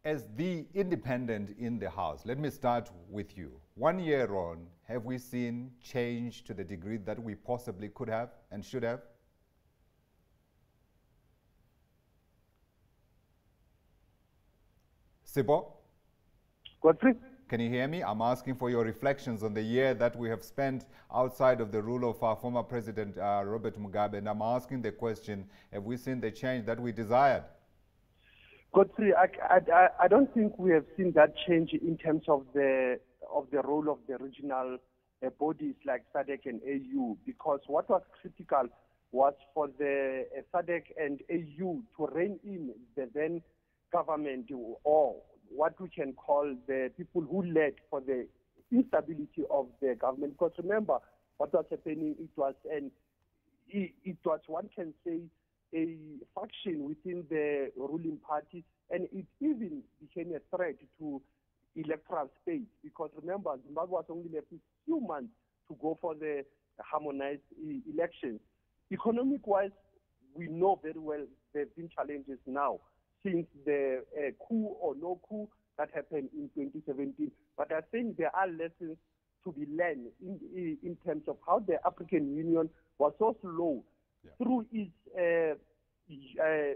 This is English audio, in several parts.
as the independent in the House, let me start with you. 1 year on, have we seen change to the degree that we possibly could have and should have? Sipho? Godfrey? Can you hear me? I'm asking for your reflections on the year that we have spent outside of the rule of our former president, Robert Mugabe, and I'm asking the question, have we seen the change that we desired? Godfrey, I don't think we have seen that change in terms of the role of the regional bodies like SADC and AU, because what was critical was for the SADC and AU to rein in the then government, or what we can call the people who led for the instability of the government. Because remember, what was happening, it was one can say, a faction within the ruling party, and it even became a threat to electoral space, because remember, Zimbabwe was only left with few months to go for the harmonized elections. Economic-wise, we know very well there have been challenges now since the coup or no coup that happened in 2017. But I think there are lessons to be learned in terms of how the African Union was so slow through its,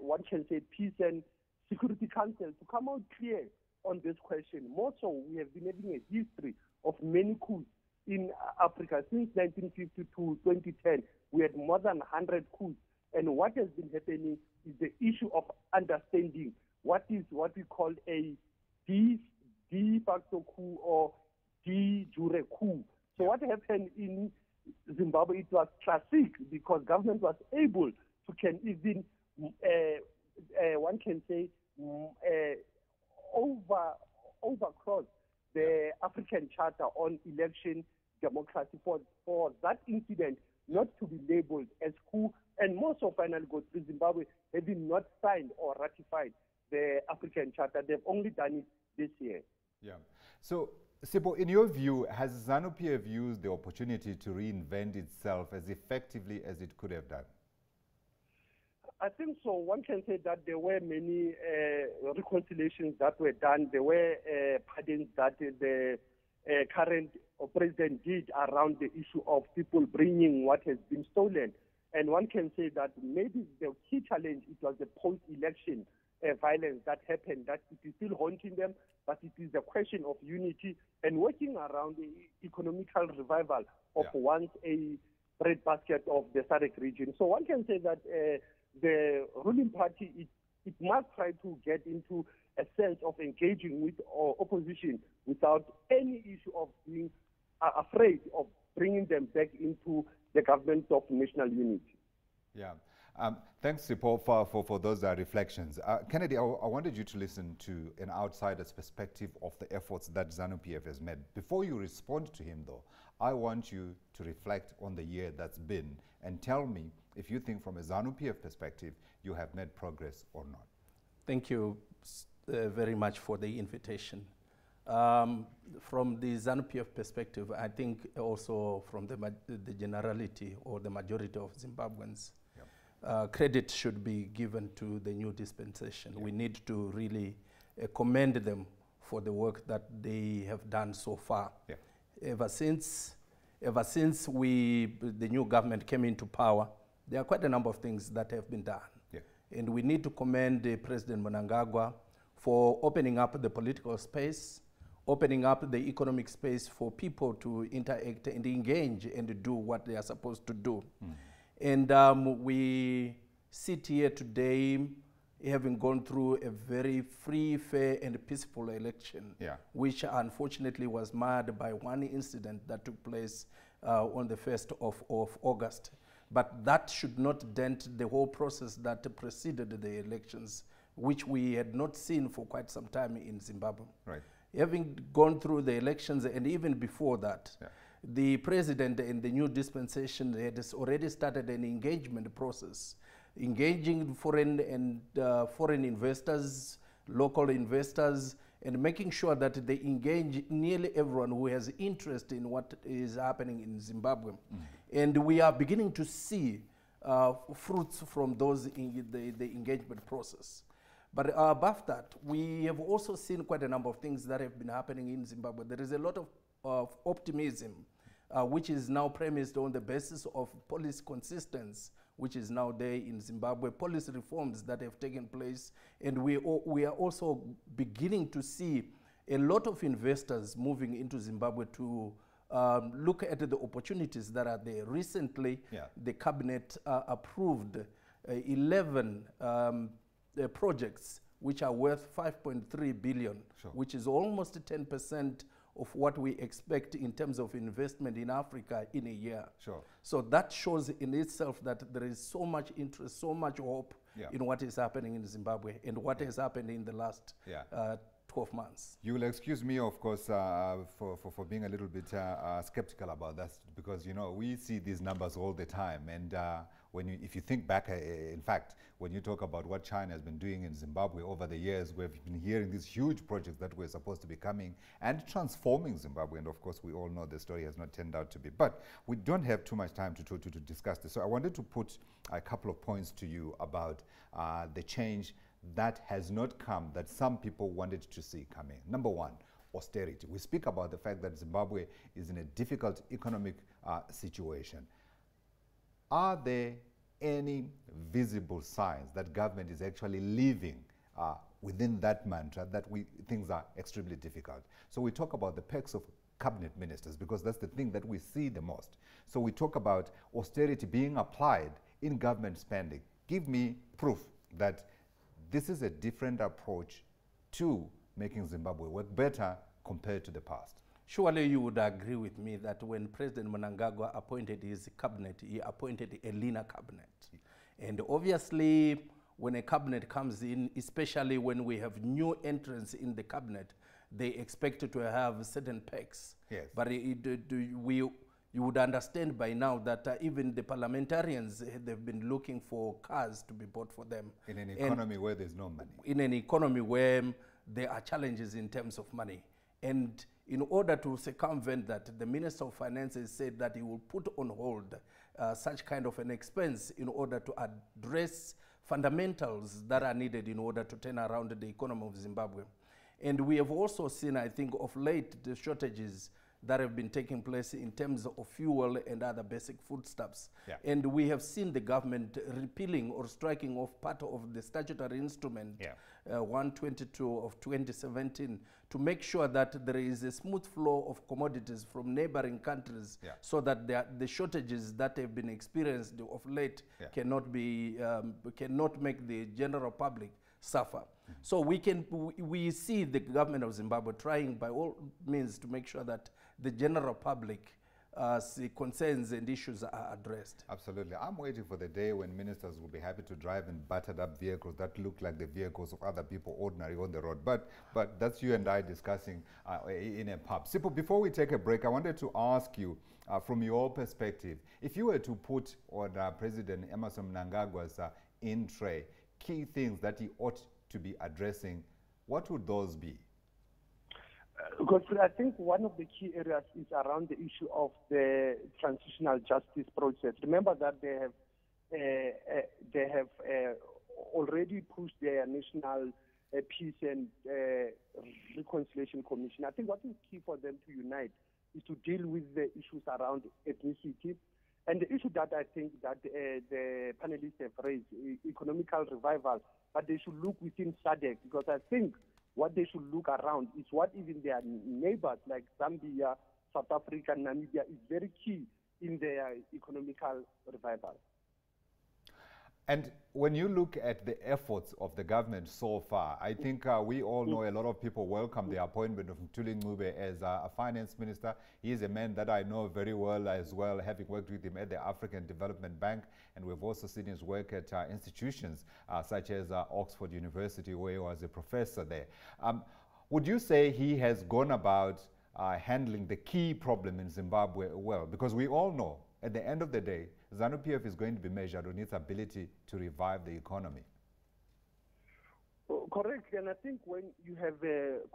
one can say, Peace and Security Council to come out clear on this question. More so, we have been having a history of many coups in Africa. Since 1950 to 2010, we had more than 100 coups. And what has been happening is the issue of understanding what we call a de facto coup or de jure coup. So what happened in Zimbabwe, it was classic because government was able to can even, one can say, overcross the African Charter on election democracy for that incident not to be labeled as coup, and more so finally go to Zimbabwe having not signed or ratified the African Charter. They've only done it this year. Yeah. So, Sipho, in your view, has ZANU-PF used the opportunity to reinvent itself as effectively as it could have done? I think so. One can say that there were many reconciliations that were done. There were pardons that the current president did around the issue of people bringing what has been stolen. And one can say that maybe the key challenge, it was the post-election violence that happened, that it is still haunting them, but it is a question of unity and working around the economical revival of once a breadbasket of the SADC region. So one can say that the ruling party, it must try to get into a sense of engaging with opposition without any issue of being afraid of bringing them back into the government of national unity. Yeah. Thanks, Sipho, for those reflections. Kennedy, I wanted you to listen to an outsider's perspective of the efforts that ZANU-PF has made. Before you respond to him, though, I want you to reflect on the year that's been and tell me if you think from a ZANU-PF perspective you have made progress or not. Thank you very much for the invitation. From the ZANU-PF perspective, I think also from the generality or the majority of Zimbabweans, credit should be given to the new dispensation. We need to really commend them for the work that they have done so far. Ever since the new government came into power, there are quite a number of things that have been done. And we need to commend President Mnangagwa for opening up the political space, opening up the economic space for people to interact and engage and do what they are supposed to do. And we sit here today having gone through a very free, fair, and peaceful election, which unfortunately was marred by one incident that took place on the 1st of August. But that should not dent the whole process that preceded the elections, which we had not seen for quite some time in Zimbabwe. Having gone through the elections and even before that, the president in the new dispensation had already started an engagement process, engaging foreign investors, local investors, and making sure that they engage nearly everyone who has interest in what is happening in Zimbabwe. And we are beginning to see fruits from those the engagement process. But above that, we have also seen quite a number of things that have been happening in Zimbabwe. There is a lot of optimism, which is now premised on the basis of policy consistency, which is now there in Zimbabwe, policy reforms that have taken place, and we are also beginning to see a lot of investors moving into Zimbabwe to look at the opportunities that are there. Recently, the cabinet approved 11 projects which are worth 5.3 billion, which is almost 10% of what we expect in terms of investment in Africa in a year. So that shows in itself that there is so much interest, so much hope in what is happening in Zimbabwe and what has happened in the last 12 months. You will excuse me, of course, for being a little bit skeptical about that, because, you know, we see these numbers all the time. And if you think back, in fact, when you talk about what China has been doing in Zimbabwe over the years, we've been hearing these huge projects that were supposed to be coming and transforming Zimbabwe. And of course, we all know the story has not turned out to be. But we don't have too much time to discuss this. So I wanted to put a couple of points to you about the change that has not come, that some people wanted to see coming. Number one, austerity. We speak about the fact that Zimbabwe is in a difficult economic situation. Are there any visible signs that government is actually living within that mantra that things are extremely difficult? So we talk about the perks of cabinet ministers, because that's the thing that we see the most. So we talk about austerity being applied in government spending. Give me proof that this is a different approach to making Zimbabwe work better compared to the past. Surely you would agree with me that when President Mnangagwa appointed his cabinet, he appointed a leaner cabinet. And obviously, when a cabinet comes in, especially when we have new entrants in the cabinet, they expect to have certain perks. Yes. But you would understand by now that even the parliamentarians, they've been looking for cars to be bought for them. In an economy where there's no money. In an economy where there are challenges in terms of money. And in order to circumvent that, the Minister of Finances said that he will put on hold such kind of an expense in order to address fundamentals that are needed in order to turn around the economy of Zimbabwe. And we have also seen, I think, of late, the shortages that have been taking place in terms of fuel and other basic foodstuffs. And we have seen the government repealing or striking off part of the statutory instrument 122 of 2017 to make sure that there is a smooth flow of commodities from neighboring countries so that the shortages that have been experienced of late cannot make the general public suffer. So we see the government of Zimbabwe trying by all means to make sure that the general public concerns and issues are addressed. Absolutely. I'm waiting for the day when ministers will be happy to drive in battered up vehicles that look like the vehicles of other people ordinary on the road. But that's you and I discussing in a pub. Sipho, before we take a break, I wanted to ask you, from your perspective, if you were to put on President Emmerson Mnangagwa's in tray key things that he ought to be addressing, what would those be? Because I think one of the key areas is around the issue of the transitional justice process. Remember that they have already pushed their national peace and reconciliation commission. I think what is key for them to unite is to deal with the issues around ethnicity. And the issue that I think that the panelists have raised, economical revival, but they should look within SADC, because I think what they should look around is what even their neighbors like Zambia, South Africa, Namibia is very key in their economical revival. And when you look at the efforts of the government so far, I think we all know a lot of people welcome the appointment of Mngube as a finance minister. He is a man that I know very well as well, having worked with him at the African Development Bank. And we've also seen his work at institutions such as Oxford University, where he was a professor there. Would you say he has gone about handling the key problem in Zimbabwe well? Because we all know, at the end of the day, Zanu PF is going to be measured on its ability to revive the economy. Correct, and I think when you have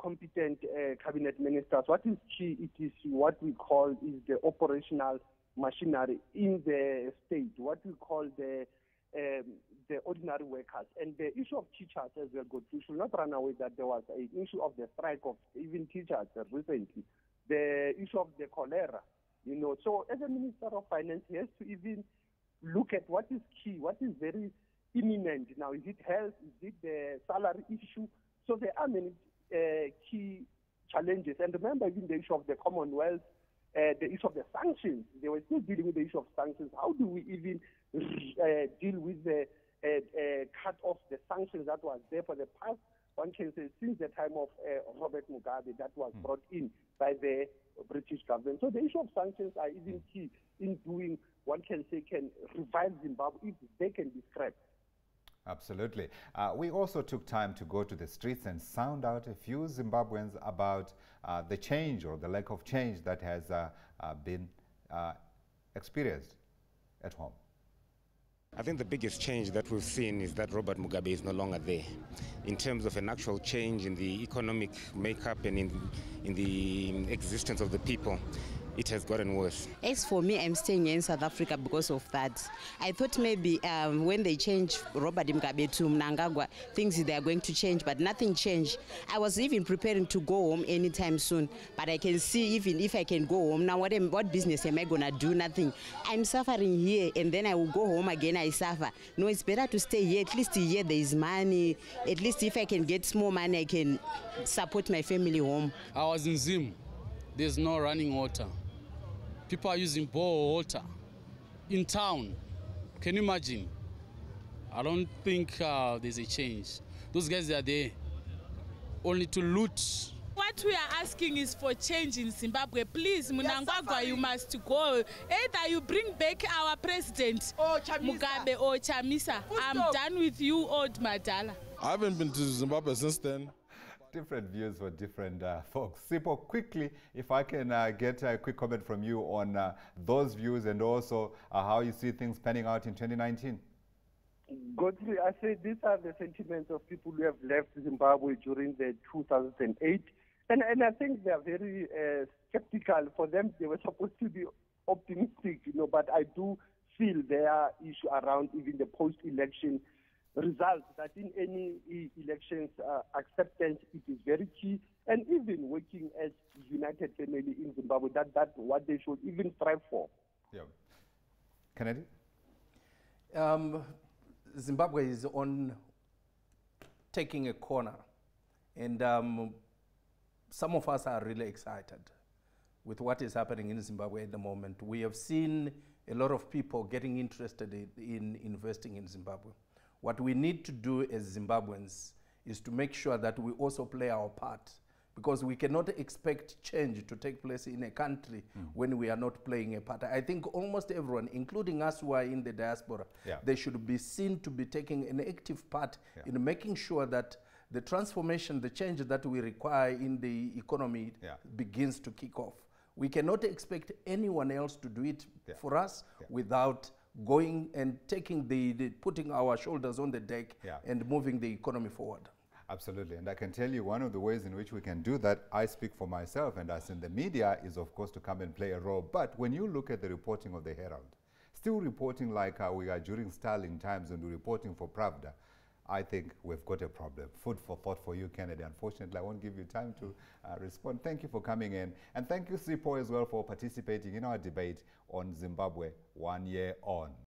competent cabinet ministers, what is key, it is what we call is the operational machinery in the state, what we call the the ordinary workers. And the issue of teachers as well, good. We should not run away that there was an issue of the strike of even teachers recently. The issue of the cholera, you know. So as a Minister of Finance, he has to even look at what is key, what is very imminent now. Is it health? Is it the salary issue? So there are many key challenges. And remember, even the issue of the Commonwealth, the issue of the sanctions. They were still dealing with the issue of sanctions. How do we even deal with the cut off the sanctions that was there for the past, one can say, since the time of Robert Mugabe, that was brought in by the British government. So the issue of sanctions are even key in doing, one can say, can revive Zimbabwe if they can be scrapped. Absolutely. We also took time to go to the streets and sound out a few Zimbabweans about the change or the lack of change that has been experienced at home. I think the biggest change that we've seen is that Robert Mugabe is no longer there. In terms of an actual change in the economic makeup and in the existence of the people, it has gotten worse. As for me, I'm staying in South Africa because of that. I thought maybe when they changed Robert Mugabe to Mnangagwa, things they are going to change, but nothing changed. I was even preparing to go home anytime soon, but I can see even if I can go home now, what business am I gonna do? Nothing. I'm suffering here, and then I will go home again. I suffer. No, it's better to stay here. At least here there is money. At least if I can get small money, I can support my family home. I was in Zim. There's no running water. People are using bore water in town. Can you imagine? I don't think there's a change. Those guys are there only to loot. What we are asking is for change in Zimbabwe. Please, Mnangagwa, you must go. Either you bring back our president, Mugabe or Chamisa. I'm done with you, old Madala. I haven't been to Zimbabwe since then. Different views for different folks. Sipho, quickly, if I can get a quick comment from you on those views and also how you see things panning out in 2019. Godfrey, I say these are the sentiments of people who have left Zimbabwe during the 2008. And I think they are very skeptical. For them, they were supposed to be optimistic, you know, but I do feel their issue around even the post-election results, that in any elections, acceptance, it is very key. And even working as united family in Zimbabwe, that's what they should even strive for. Yeah. Kennedy? Zimbabwe is on taking a corner. And some of us are really excited with what is happening in Zimbabwe at the moment. We have seen a lot of people getting interested in investing in Zimbabwe. What we need to do as Zimbabweans is to make sure that we also play our part, because we cannot expect change to take place in a country when we are not playing a part. I think almost everyone, including us who are in the diaspora, they should be seen to be taking an active part in making sure that the transformation, the change that we require in the economy begins to kick off. We cannot expect anyone else to do it for us without going and taking putting our shoulders on the deck and moving the economy forward. Absolutely, and I can tell you one of the ways in which we can do that, I speak for myself and us in the media, is of course to come and play a role. But when you look at the reporting of the Herald, still reporting like we are during Stalin times and we're reporting for Pravda, I think we've got a problem. Food for thought for you, Kennedy. Unfortunately, I won't give you time to respond. Thank you for coming in. And thank you, Sipho, as well, for participating in our debate on Zimbabwe 1 year on.